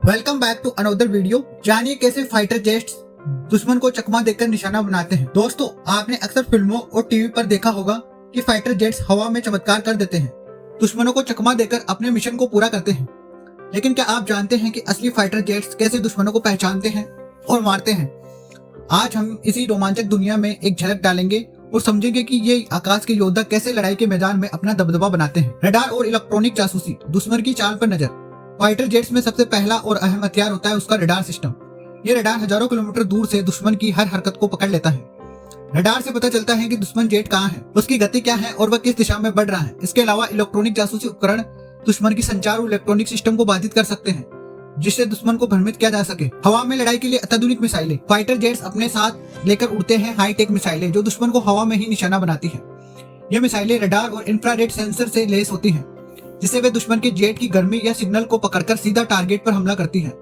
Welcome back to another video. जानिए कैसे fighter jets दुश्मन को चकमा देकर निशाना बनाते हैं। दोस्तों, आपने अक्सर फिल्मों और टीवी पर देखा होगा कि फाइटर जेट्स हवा में चमत्कार कर देते हैं, दुश्मनों को चकमा देकर अपने मिशन को पूरा करते हैं। लेकिन क्या आप जानते हैं कि असली फाइटर जेट्स कैसे दुश्मनों को पहचानते हैं और मारते हैं? आज हम इसी रोमांचक दुनिया में एक झलक डालेंगे और समझेंगे कि ये आकाश के योद्धा कैसे लड़ाई के मैदान में अपना दबदबा बनाते हैं। रडार और इलेक्ट्रॉनिक जासूसी, दुश्मन की चाल पर नजर। फाइटर जेट्स में सबसे पहला और अहम हथियार होता है उसका रडार सिस्टम। ये रडार हजारों किलोमीटर दूर से दुश्मन की हर हरकत को पकड़ लेता है। रडार से पता चलता है कि दुश्मन जेट कहाँ है, उसकी गति क्या है और वह किस दिशा में बढ़ रहा है। इसके अलावा इलेक्ट्रॉनिक जासूसी उपकरण दुश्मन की संचार और इलेक्ट्रॉनिक सिस्टम को बाधित कर सकते हैं, जिससे दुश्मन को भ्रमित किया जा सके। हवा में लड़ाई के लिए अत्याधुनिक मिसाइलें। फाइटर जेट्स अपने साथ लेकर उड़ते हैं हाईटेक मिसाइलें जो दुश्मन को हवा में ही निशाना बनाती है। ये मिसाइलें रडार और इंफ्रारेड सेंसर से लैस होती हैं, जिससे वे दुश्मन के जेट की गर्मी या सिग्नल को पकड़कर सीधा टारगेट पर हमला करती हैं।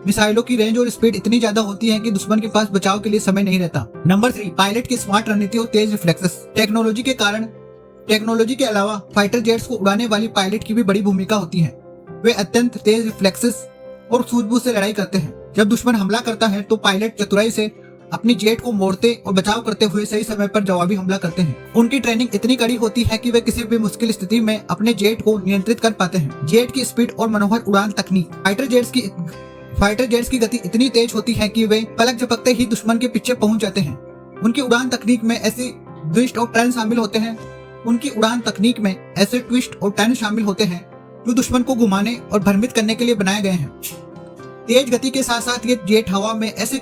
मिसाइलों की रेंज और स्पीड इतनी ज्यादा होती है कि दुश्मन के पास बचाव के लिए समय नहीं रहता। नंबर 3, पायलट की स्मार्ट रणनीति और तेज रिफ्लेक्सेस। टेक्नोलॉजी के अलावा फाइटर जेट्स को उड़ाने वाली पायलट की भी बड़ी भूमिका होती है। वे अत्यंत तेज रिफ्लेक्सेस और सूझबूझ से लड़ाई करते हैं। जब दुश्मन हमला करता है तो पायलट चतुराई से अपनी जेट को मोड़ते और बचाव करते हुए सही समय पर जवाबी हमला करते हैं। उनकी ट्रेनिंग इतनी कड़ी होती है कि वे किसी भी मुश्किल स्थिति में अपने जेट को नियंत्रित कर पाते हैं। जेट की स्पीड और मनोहर उड़ान तकनीक। फाइटर जेट्स की गति इतनी तेज होती है कि वे पलक झपकते ही दुश्मन के पीछे पहुंच जाते हैं। उनकी उड़ान तकनीक में ऐसे ट्विस्ट और टर्न शामिल होते हैं जो दुश्मन को घुमाने और भ्रमित करने के लिए बनाए गए हैं। तेज गति के साथ साथ ये जेट हवा में ऐसे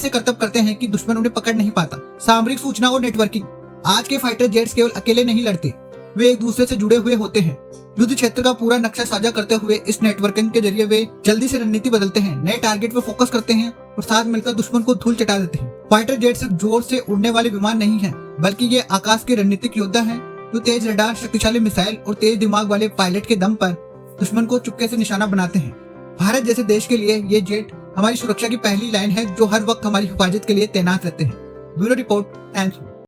करतब करते हैं कि दुश्मन उन्हें पकड़ नहीं पाता। सामरिक सूचना और नेटवर्किंग। आज के फाइटर जेट्स केवल अकेले नहीं लड़ते, वे एक दूसरे से जुड़े हुए होते हैं। युद्ध क्षेत्र का पूरा नक्शा साझा करते हुए इस नेटवर्किंग के जरिए वे जल्दी से रणनीति बदलते हैं, नए टारगेट पर फोकस करते हैं और साथ मिलकर दुश्मन को धूल चटा देते हैं। फाइटर जेट सिर्फ जोर से उड़ने वाले विमान नहीं है, बल्कि ये आकाश के रणनीतिक योद्धा है जो तेज रडार, शक्तिशाली मिसाइल और तेज दिमाग वाले पायलट के दम पर दुश्मन को चुपके से निशाना बनाते हैं। भारत जैसे देश के लिए ये जेट हमारी सुरक्षा की पहली लाइन है, जो हर वक्त हमारी हिफाजत के लिए तैनात रहते हैं। Bureau report. थैंक्स।